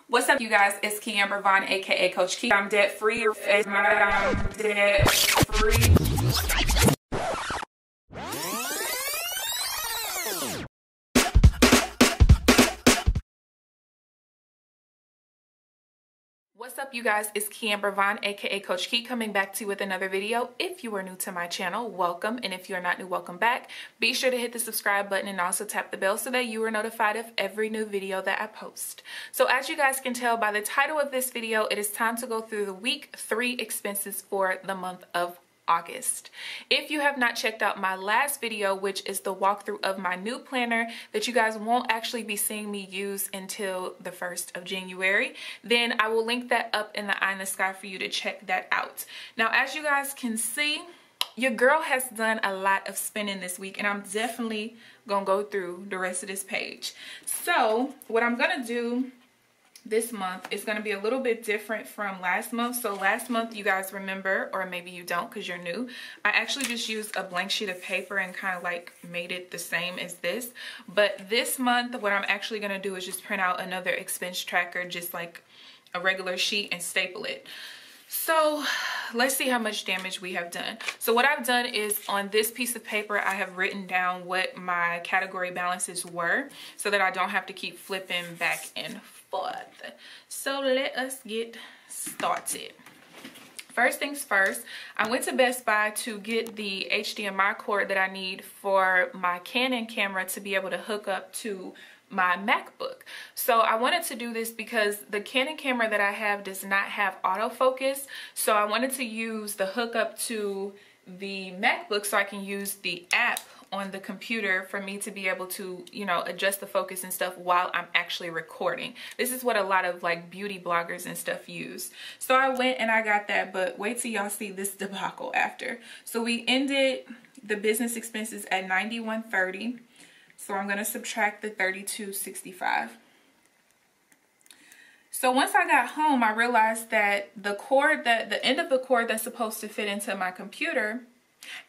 What's up, you guys? It's KeAmber Vaughn, aka Coach Ke. I'm debt free. I'm debt free. What's up, you guys? It's KeAmber Vaughn, aka Coach Ke, coming back to you with another video. If you are new to my channel, welcome, and if you are not new, welcome back. Be sure to hit the subscribe button and also tap the bell so that you are notified of every new video that I post. So as you guys can tell by the title of this video, it is time to go through the week 3 expenses for the month of August. If you have not checked out my last video, which is the walkthrough of my new planner that you guys won't actually be seeing me use until the 1st of January, then I will link that up in the eye in the sky for you to check that out. Now, as you guys can see, your girl has done a lot of spending this week, and I'm definitely gonna go through the rest of this page. So what I'm gonna do this month is going to be a little bit different from last month. So last month, you guys remember, or maybe you don't because you're new, I actually just used a blank sheet of paper and kind of like made it the same as this. But this month, what I'm actually going to do is just print out another expense tracker, just like a regular sheet, and staple it. So let's see how much damage we have done. So what I've done is on this piece of paper, I have written down what my category balances were so that I don't have to keep flipping back and forth. So let us get started. First things first, I went to Best Buy to get the HDMI cord that I need for my Canon camera to be able to hook up to my MacBook. So I wanted to do this because the Canon camera that I have does not have autofocus. So I wanted to use the hookup to the MacBook so I can use the app on the computer for me to be able to, you know, adjust the focus and stuff while I'm actually recording. This is what a lot of like beauty bloggers and stuff use. So I went and I got that, but wait till y'all see this debacle after. So we ended the business expenses at $91.30. So I'm going to subtract the $32.65. So once I got home, I realized that the end of the cord that's supposed to fit into my computer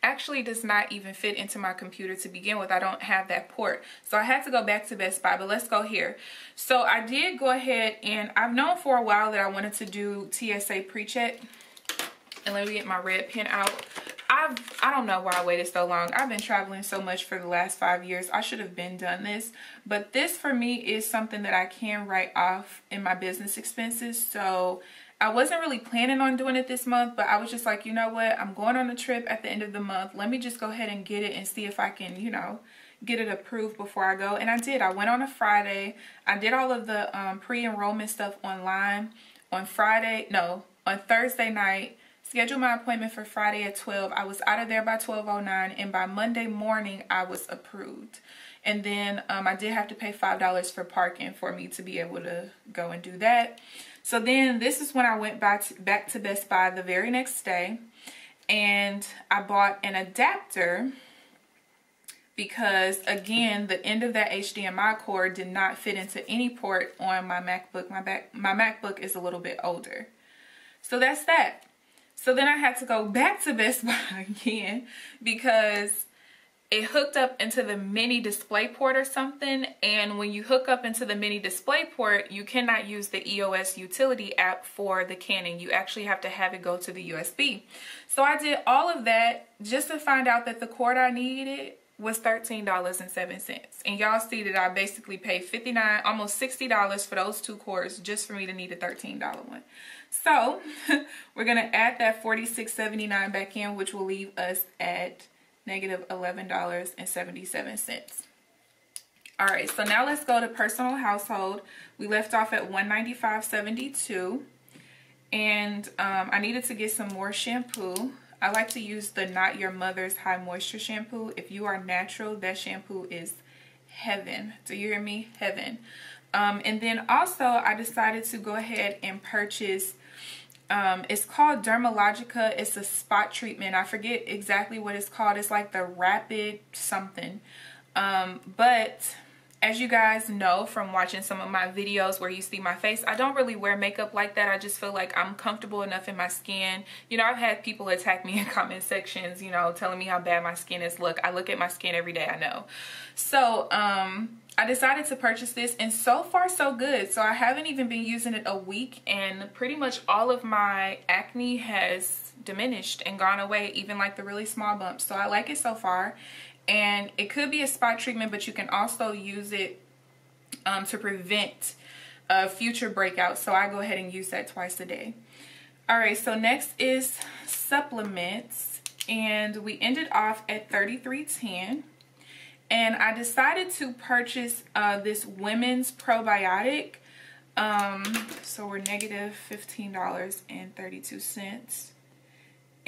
actually does not even fit into my computer to begin with. I don't have that port. So I had to go back to Best Buy, but let's go here. So I did go ahead, and I've known for a while that I wanted to do TSA pre-check. And let me get my red pen out. I don't know why I waited so long. I've been traveling so much for the last 5 years. I should have been done this. But this for me is something that I can write off in my business expenses. So I wasn't really planning on doing it this month, but I was just like, you know what? I'm going on a trip at the end of the month. Let me just go ahead and get it and see if I can, you know, get it approved before I go. And I did. I went on a Friday. I did all of the pre-enrollment stuff online on Thursday night. Scheduled my appointment for Friday at 12. I was out of there by 12:09, and by Monday morning, I was approved. And then I did have to pay $5 for parking for me to be able to go and do that. So then this is when I went back to Best Buy the very next day, and I bought an adapter because, again, the end of that HDMI cord did not fit into any port on my MacBook. My MacBook is a little bit older. So that's that. So then I had to go back to Best Buy again because it hooked up into the mini display port or something. And when you hook up into the mini display port, you cannot use the EOS utility app for the Canon. You actually have to have it go to the USB. So I did all of that just to find out that the cord I needed was $13.07. And y'all see that I basically paid $59, almost $60 for those 2 cords just for me to need a $13 one. So we're going to add that $46.79 back in, which will leave us at negative $11.77. All right, so now let's go to personal household. We left off at $195.72, and I needed to get some more shampoo. I like to use the Not Your Mother's High Moisture shampoo. If you are natural, that shampoo is heaven. Do you hear me? Heaven. And then also I decided to go ahead and purchase, it's called Dermalogica. It's a spot treatment. I forget exactly what it's called. It's like the Rapid something. But as you guys know from watching some of my videos where you see my face, I don't really wear makeup like that. I just feel like I'm comfortable enough in my skin. You know, I've had people attack me in comment sections, you know, telling me how bad my skin is. Look, I look at my skin every day, I know. So I decided to purchase this, and so far so good. So I haven't even been using it a week, and pretty much all of my acne has diminished and gone away, even like the really small bumps. So I like it so far. And it could be a spot treatment, but you can also use it to prevent future breakouts. So I go ahead and use that twice a day. All right, so next is supplements, and we ended off at $33.10. And I decided to purchase this women's probiotic. So we're negative $15.32.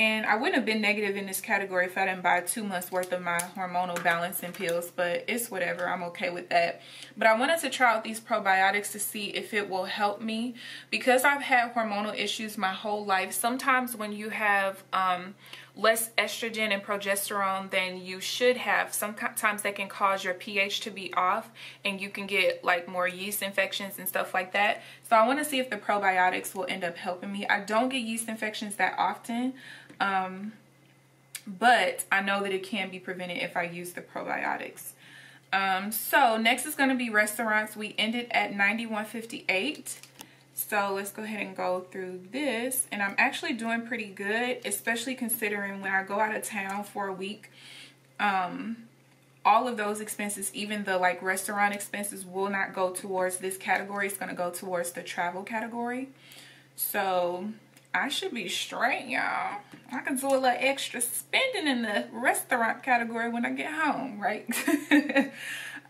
And I wouldn't have been negative in this category if I didn't buy 2 months worth of my hormonal balancing pills, but it's whatever. I'm okay with that. But I wanted to try out these probiotics to see if it will help me, because I've had hormonal issues my whole life. Sometimes when you have less estrogen and progesterone than you should have, sometimes that can cause your pH to be off, and you can get like more yeast infections and stuff like that. So I want to see if the probiotics will end up helping me. I don't get yeast infections that often, but I know that it can be prevented if I use the probiotics. So next is going to be restaurants. We ended at $91.58. So let's go ahead and go through this. And I'm actually doing pretty good, especially considering when I go out of town for a week, all of those expenses, even the like restaurant expenses, will not go towards this category. It's going to go towards the travel category. So I should be straight, y'all. I can do a little extra spending in the restaurant category when I get home, right?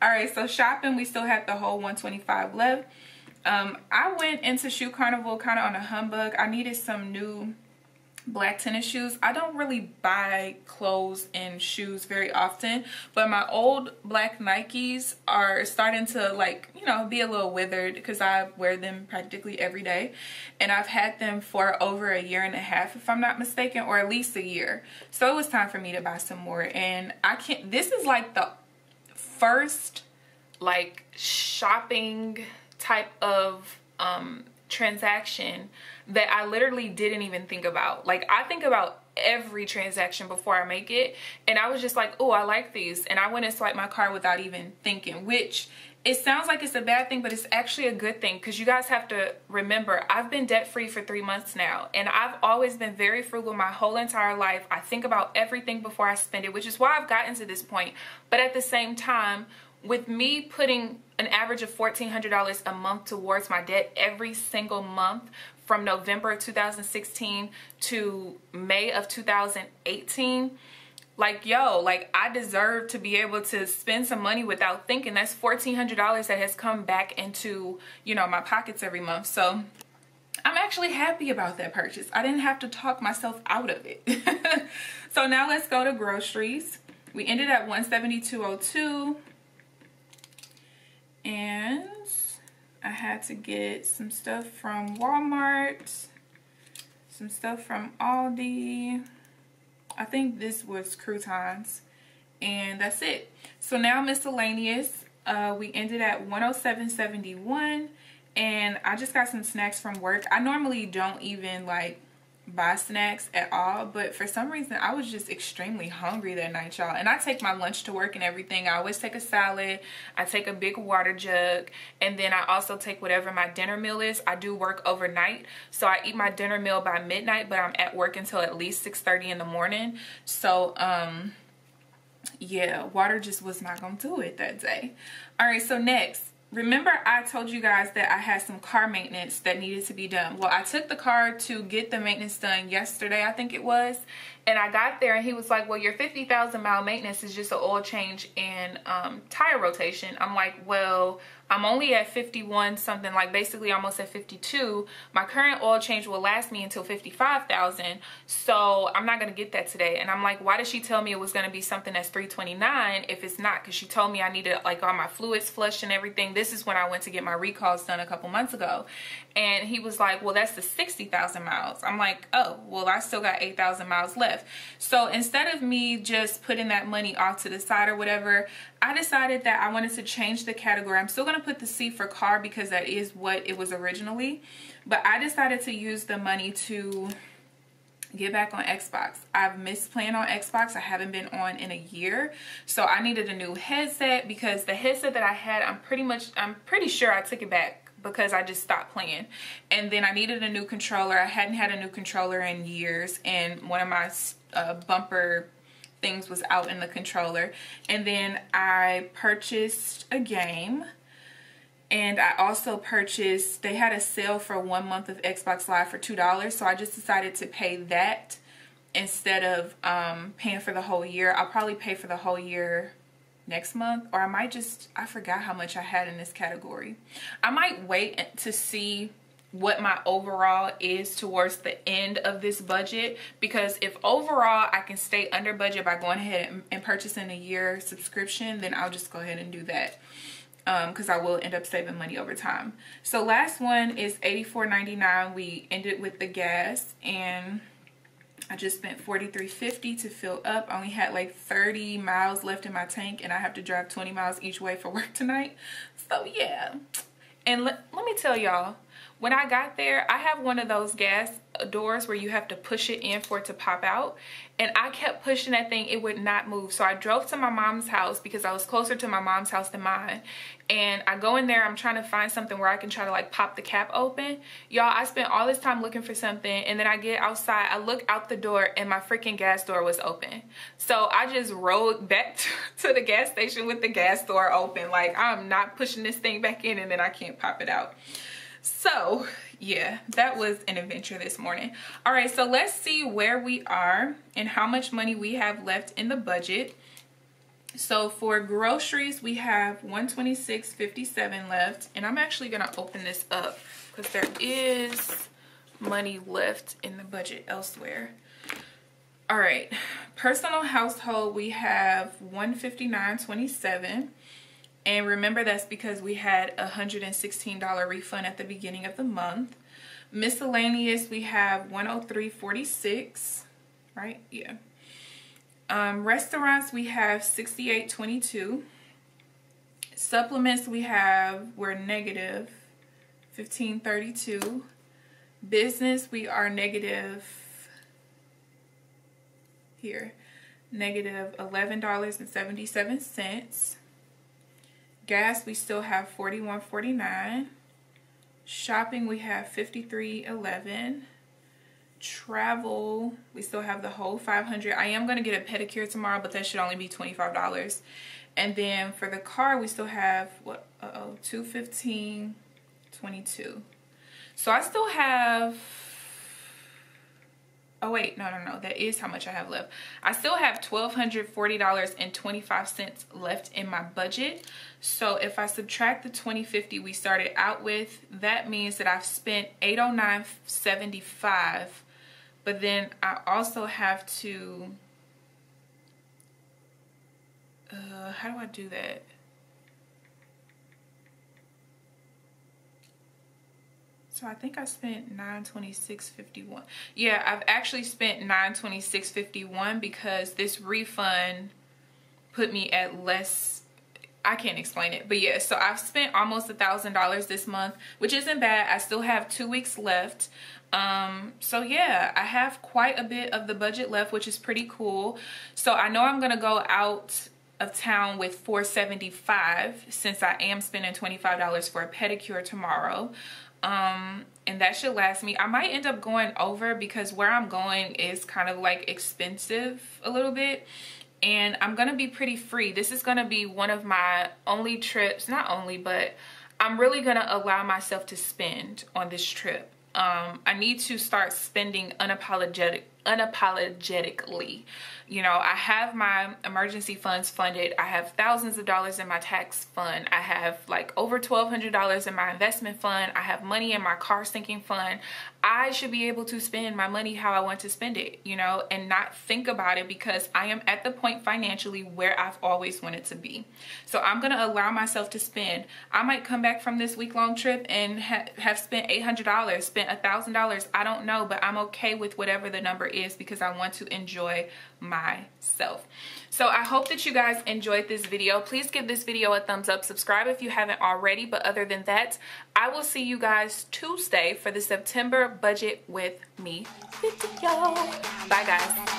All right, so shopping, we still have the whole $125 left. I went into Shoe Carnival kind of on a humbug. I needed some new black tennis shoes. I don't really buy clothes and shoes very often, but my old black Nikes are starting to, like, you know, be a little withered because I wear them practically every day, and I've had them for over a year and a half, if I'm not mistaken, or at least a year. So it was time for me to buy some more. And I can't, this is like the first like shopping type of transaction that I literally didn't even think about. Like, I think about every transaction before I make it, and I was just like, oh, I like these, and I went and swiped my card without even thinking, which it sounds like it's a bad thing, but it's actually a good thing, because you guys have to remember, I've been debt-free for 3 months now, and I've always been very frugal my whole entire life. I think about everything before I spend it, which is why I've gotten to this point. But at the same time, with me putting an average of $1,400 a month towards my debt every single month from November of 2016 to May of 2018, like, yo, like, I deserve to be able to spend some money without thinking. That's $1,400 that has come back into, you know, my pockets every month. So I'm actually happy about that purchase. I didn't have to talk myself out of it. So now let's go to groceries. We ended at $172.02. And I had to get some stuff from Walmart, some stuff from Aldi. I think this was croutons, and that's it. So now miscellaneous, we ended at $107.71, and I just got some snacks from work. I normally don't even like buy snacks at all, but for some reason I was just extremely hungry that night, y'all. And I take my lunch to work and everything. I always take a salad, I take a big water jug, and then I also take whatever my dinner meal is. I do work overnight, so I eat my dinner meal by midnight, but I'm at work until at least 6:30 in the morning. So yeah, water just was not gonna do it that day. All right, so next, remember I told you guys that I had some car maintenance that needed to be done. Well, I took the car to get the maintenance done yesterday, I think it was, and I got there and he was like, well, your 50,000 mile maintenance is just an oil change and tire rotation. I'm like, well, I'm only at 51 something, like basically almost at 52. My current oil change will last me until 55,000, so I'm not gonna get that today. And I'm like, why did she tell me it was gonna be something that's 329 if it's not? Because she told me I needed like all my fluids flushed and everything. This is when I went to get my recalls done a couple months ago. And he was like, well, that's the 60,000 miles. I'm like, oh, well, I still got 8,000 miles left. So instead of me just putting that money off to the side or whatever, I decided that I wanted to change the category. I'm still going to put the C for car because that is what it was originally. But I decided to use the money to get back on Xbox. I've missed playing on Xbox. I haven't been on in a year. So I needed a new headset because the headset that I had, I'm pretty sure I took it back because I just stopped playing. And then I needed a new controller. I hadn't had a new controller in years, and one of my bumper things was out in the controller. And then I purchased a game, and I also purchased, they had a sale for 1 month of Xbox Live for $2, so I just decided to pay that instead of paying for the whole year. I'll probably pay for the whole year next month, or I might just, I forgot how much I had in this category. I might wait to see what my overall is towards the end of this budget, because if overall I can stay under budget by going ahead and purchasing a year subscription, then I'll just go ahead and do that, because I will end up saving money over time. So last one is $84.99. We ended with the gas, and I just spent $43.50 to fill up. I only had like 30 miles left in my tank, and I have to drive 20 miles each way for work tonight. So yeah. And let me tell y'all, when I got there, I have one of those gas doors where you have to push it in for it to pop out. And I kept pushing that thing, it would not move. So I drove to my mom's house because I was closer to my mom's house than mine. And I go in there, I'm trying to find something where I can try to like pop the cap open. Y'all, I spent all this time looking for something, and then I get outside, I look out the door, and my freaking gas door was open. So I just rode back to the gas station with the gas door open. Like, I'm not pushing this thing back in and then I can't pop it out. So yeah, that was an adventure this morning. All right, so let's see where we are and how much money we have left in the budget. So for groceries, we have $126.57 left, and I'm actually gonna open this up because there is money left in the budget elsewhere. All right, personal household, we have $159.27. And remember, that's because we had a $116 refund at the beginning of the month. Miscellaneous, we have $103.46, right? Yeah. Restaurants, we have $68.22. Supplements, we're negative $15.32. Business, we are negative $11.77. Gas, we still have $41.49. Shopping, we have $53.11. Travel, we still have the whole $500. I am going to get a pedicure tomorrow, but that should only be $25. And then for the car, we still have what? $215.22. So I still have, oh wait, no, that is how much I have left. I still have $1,240.25 left in my budget. So if I subtract the $20.50 we started out with, that means that I've spent $809.75. But then I also have to, how do I do that? So I think I spent $926.51. Yeah, I've actually spent $926.51 because this refund put me at less. I can't explain it, but yeah, so I've spent almost $1,000 this month, which isn't bad. I still have 2 weeks left. So yeah, I have quite a bit of the budget left, which is pretty cool. So I know I'm gonna go out of town with $475 since I am spending $25 for a pedicure tomorrow. And that should last me. I might end up going over because where I'm going is kind of like expensive a little bit, and I'm gonna be pretty free. This is gonna be one of my only trips, not only, but I'm really gonna allow myself to spend on this trip. I need to start spending unapologetically. You know, I have my emergency funds funded. I have thousands of dollars in my tax fund. I have like over $1,200 in my investment fund. I have money in my car sinking fund. I should be able to spend my money how I want to spend it, you know, and not think about it, because I am at the point financially where I've always wanted to be. So I'm going to allow myself to spend. I might come back from this week-long trip and have spent $800, spent $1,000. I don't know, but I'm okay with whatever the number is because I want to enjoy myself. So I hope that you guys enjoyed this video. Please give this video a thumbs up, subscribe if you haven't already, but other than that, I will see you guys Tuesday for the September budget with me video. Bye guys.